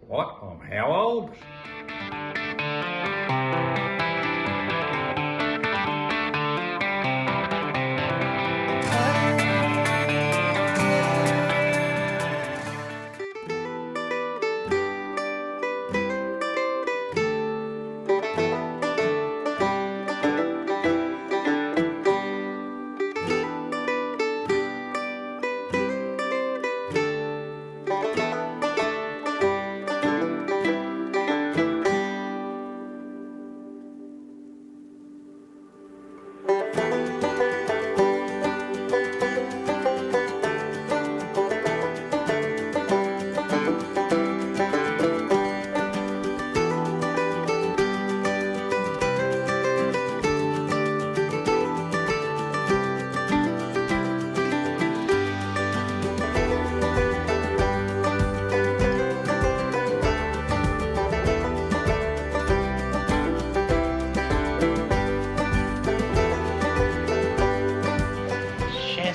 What? I'm how old?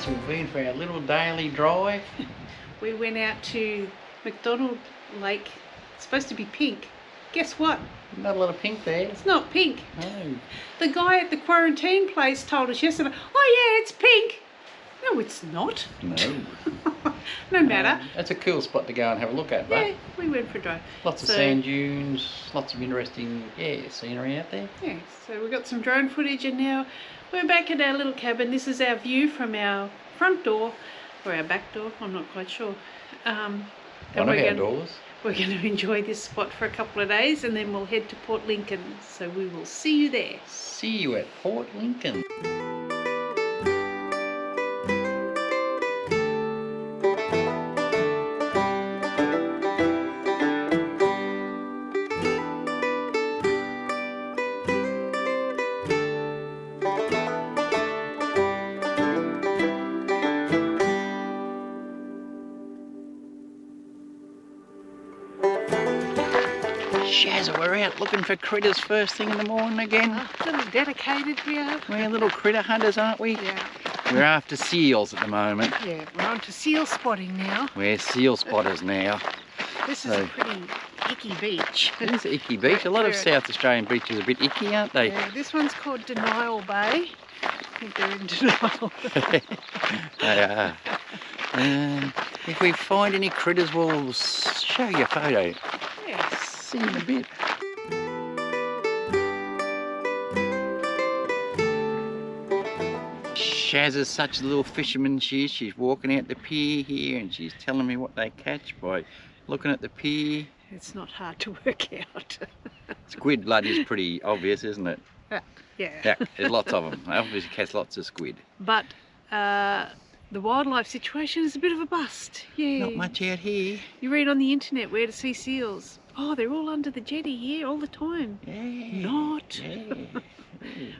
We've been for our little daily drive. We went out to McDonald Lake. It's supposed to be pink. Guess what? Not a lot of pink there. It's not pink. No. The guy at the quarantine place told us yesterday, oh yeah, it's pink. No, it's not. No. No matter. That's a cool spot to go and have a look at, but Yeah, we went for a drive. lots of sand dunes, lots of interesting scenery out there. Yeah, so we got some drone footage and now we're back at our little cabin. This is our view from our front door, or our back door, I'm not quite sure. One of our doors. We're going to enjoy this spot for a couple of days and then we'll head to Port Lincoln. So we will see you there. See you at Port Lincoln. Shazza, we're out looking for critters first thing in the morning again. A little dedicated here. We're little critter hunters, aren't we? Yeah. We're after seals at the moment. Yeah, we're on to seal spotting now. We're seal spotters now. This is a pretty icky beach. It is an icky beach. A lot of South Australian beaches are a bit icky, aren't they? Yeah, this one's called Denial Bay. I think they're in denial. They are. If we find any critters, we'll show you a photo. Yes. See you in a bit. Shaz is such a little fisherman she is. She's walking out the pier here and she's telling me what they catch by looking at the pier. It's not hard to work out. Squid blood is pretty obvious, isn't it? Yeah. There's lots of them. I obviously catch lots of squid. But the wildlife situation is a bit of a bust. Yeah. Not much out here. You read on the internet where to see seals. Oh, they're all under the jetty here all the time. Yeah. Not. Yeah.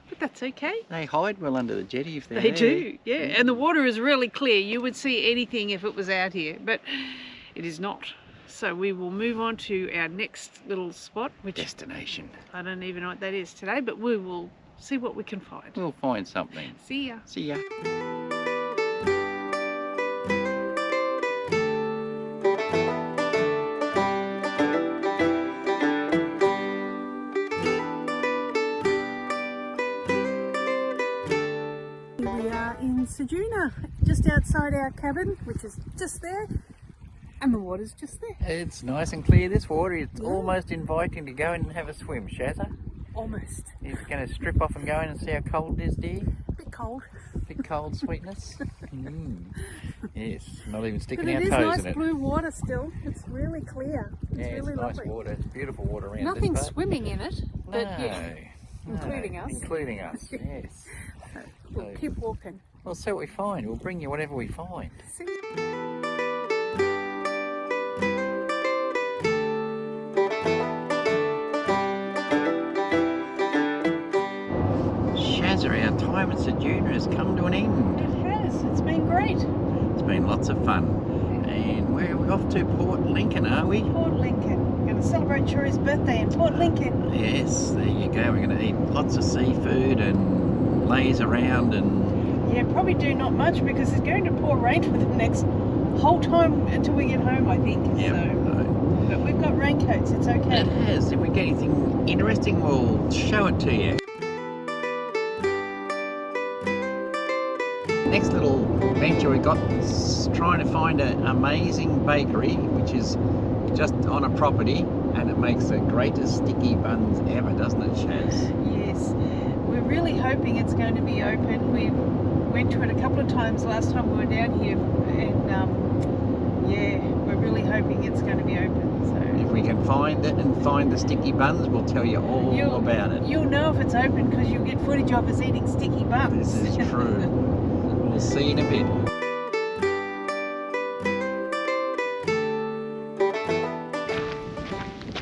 But that's okay. They hide well under the jetty if they're They there. do, yeah. And the water is really clear. You would see anything if it was out here, but it is not. So we will move on to our next little spot, which Destination. I don't even know what that is today, but we will see what we can find. We'll find something. See ya. See ya. We are in Ceduna, just outside our cabin, which is just there, and the water's just there. It's nice and clear, this water. It's almost inviting to go in and have a swim, Shazza. Almost. You're going to strip off and go in and see how cold it is, dear? A bit cold. Bit cold sweetness. Yes, not even sticking But our it is toes nice in it. blue water still. It's really clear. It's Yeah, really it's nice lovely. water. It's beautiful water around Nothing this part. swimming in it, but No, yeah, including us. Including us, yes. We'll keep walking. We'll see what we find. We'll bring you whatever we find. See? Shazza, our time at Ceduna has come to an end. It has. It's been great. It's been lots of fun. And where are we off to? Port Lincoln, are we? Port Lincoln. Going to celebrate Cherry's birthday in Port Lincoln. Yes, there you go. We're going to eat lots of seafood and laze around and... Yeah, probably do not much because it's going to pour rain for the next whole time until we get home, I think. Yep. So, but we've got rain raincoats. It's okay. It has. If we get anything interesting, we'll show it to you. Next little venture we got is trying to find an amazing bakery which is just on a property, and it makes the greatest sticky buns ever, doesn't it, Shaz? Yes. We're really hoping it's going to be open. We went to it a couple of times last time we were down here, and yeah, we're really hoping it's going to be open. So If we can find it and find the sticky buns, we'll tell you all about it. You'll know if it's open because you'll get footage of us eating sticky buns. This is true. We'll see you in a bit.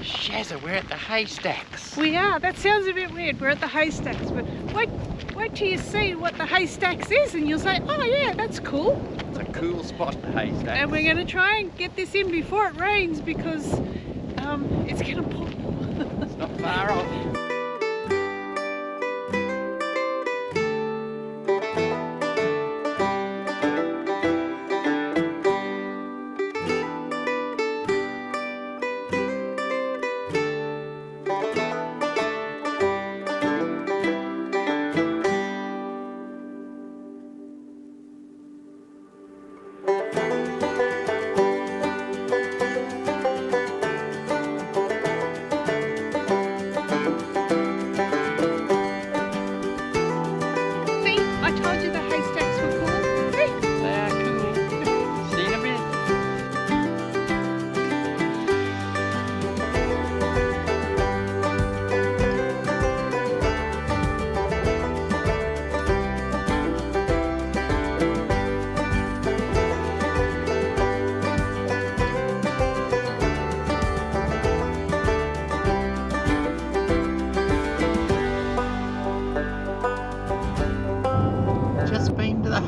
Shazza, we're at the Haystacks. We are. That sounds a bit weird. We're at the Haystacks, but wait till you see what the Haystacks is, and you'll say, "Oh yeah, that's cool." It's a cool spot, the Haystacks. And we're going to try and get this in before it rains because it's going to pour. It's not far off.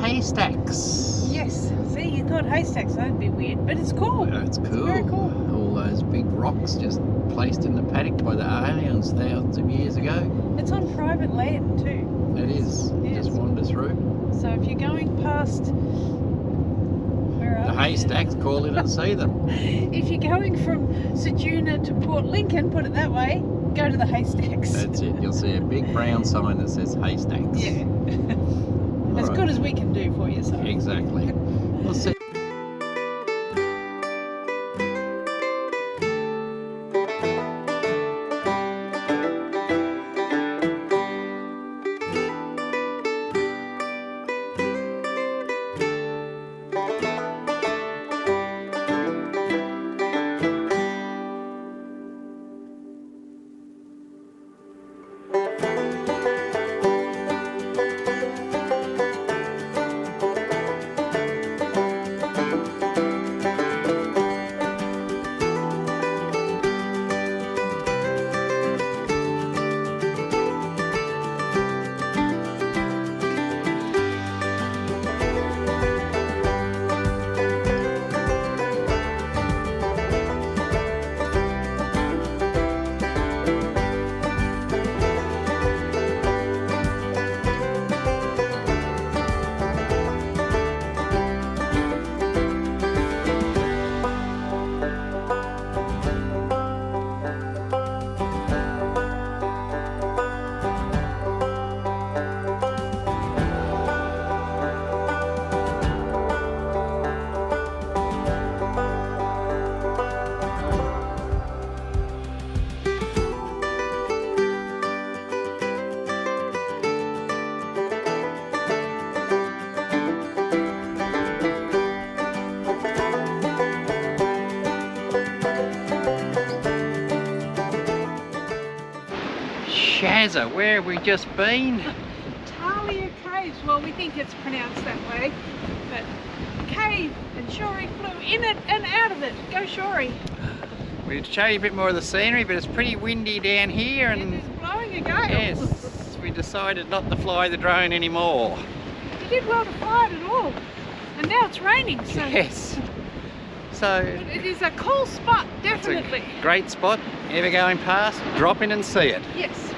Haystacks. Yes. See, you thought haystacks, that'd be weird, but it's cool. Yeah, it's cool. Very cool. All those big rocks just placed in the paddock by the aliens thousands of years ago. It's on private land too. It is. You Yes. just wander through. So if you're going past The Haystacks, call in and see them. If you're going from Ceduna to Port Lincoln, put it that way, go to the Haystacks. That's it. You'll see a big brown sign that says Haystacks. Yeah. As Alright. good as we can do for you, so. Exactly. We'll see. Shazza, where have we just been? Talia Caves, well, we think it's pronounced that way, but cave, and Shorey flew in it and out of it. Go Shorey. We'll show you a bit more of the scenery, but it's pretty windy down here, and It is blowing a gale. yes, we decided not to fly the drone anymore. You did well to fly it at all. And now it's raining, so Yes. So it is a cool spot, it's a definitely. great spot. Ever going past, drop in and see it. Yes.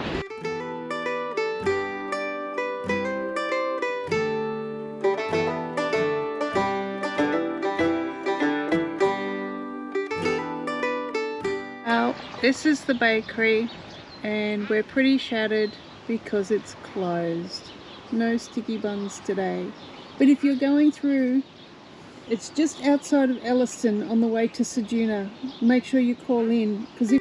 Well, this is the bakery and we're pretty shattered because it's closed. No sticky buns today. But if you're going through, it's just outside of Elliston on the way to Ceduna. Make sure you call in, because if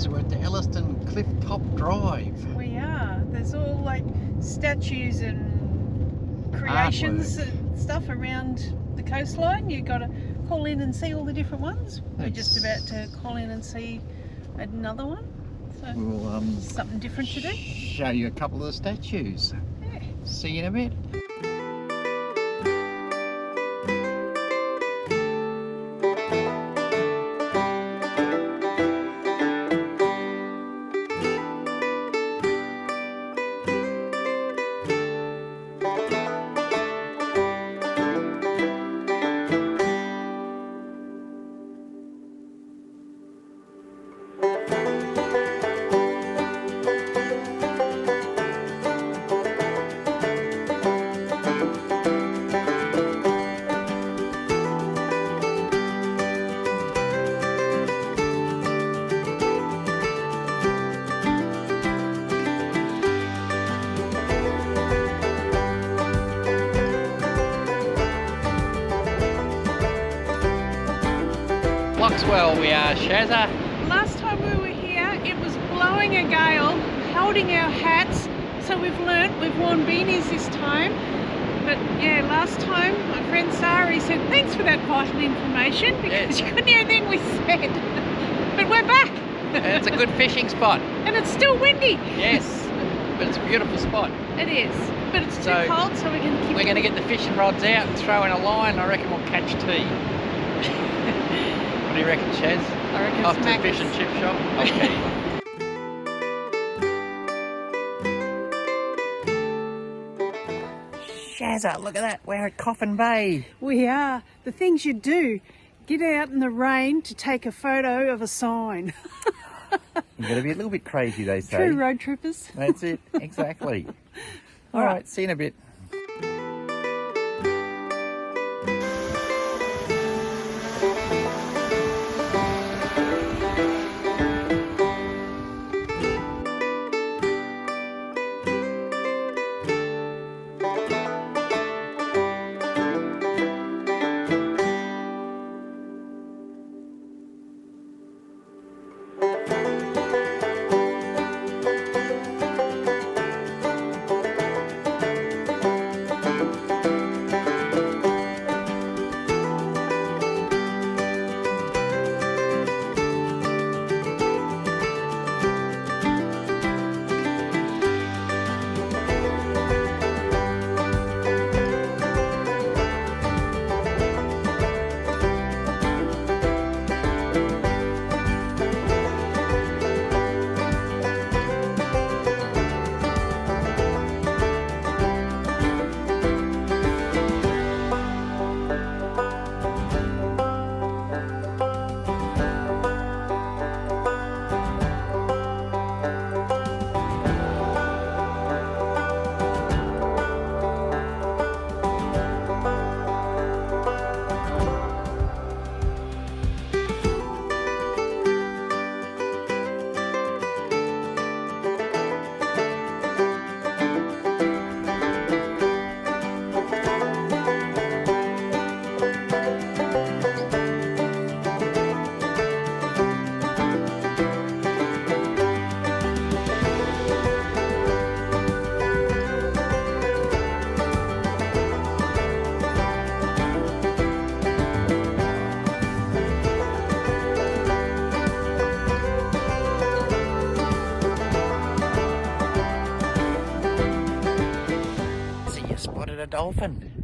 We're at the Elliston Cliff Top Drive. we are, there's all like statues and creations and stuff around the coastline. You've got to call in and see all the different ones. We're just about to call in and see another one. So We'll something different to do. show you a couple of the statues. Yeah. See you in a bit. Well, we are Shazza. Last time we were here, it was blowing a gale, holding our hats. So we've learnt we've worn beanies this time. But yeah, last time my friend Sari said thanks for that vital information because you couldn't hear anything we said. But we're back. It's a good fishing spot. And it's still windy. Yes, but it's a beautiful spot. It is. But it's too So, cold, so we're going to keep We're going to get the fishing rods out and throw in a line. I reckon we'll catch tea. What do you reckon, Shaz? I reckon Off to the smack fish us. and chip shop? Okay. Shazza, look at that. We're at Coffin Bay. We are. The things you do. Get out in the rain to take a photo of a sign. You've got to be a little bit crazy, they say. True road trippers. That's it, exactly. All right, see you in a bit.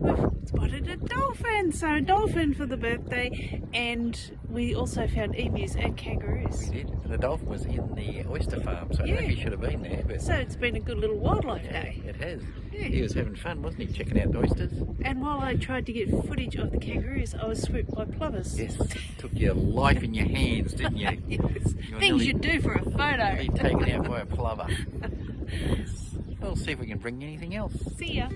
We've spotted a dolphin. So a dolphin for the birthday, and we also found emus and kangaroos. We did. And the dolphin was in the oyster farm, so I don't know if he should have been there. But So it's been a good little wildlife yeah, day. it has. Yeah. He was having fun, wasn't he, checking out the oysters? And while I tried to get footage of the kangaroos, I was swooped by plovers. Yes. Took your life in your hands, didn't you? Yes. You were Things nearly- you do for a photo. nearly taken out by a plover. Yes. We'll see if we can bring anything else. See ya.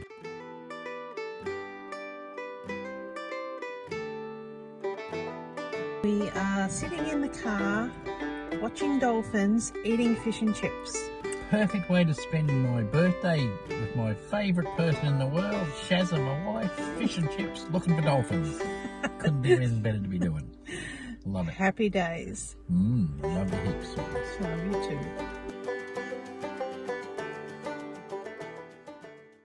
We are sitting in the car watching dolphins eating fish and chips. Perfect way to spend my birthday with my favourite person in the world, Shazza, my wife, fish and chips, looking for dolphins. Couldn't be anything better to be doing. Love it. Happy days. Love the heaps. Love you too.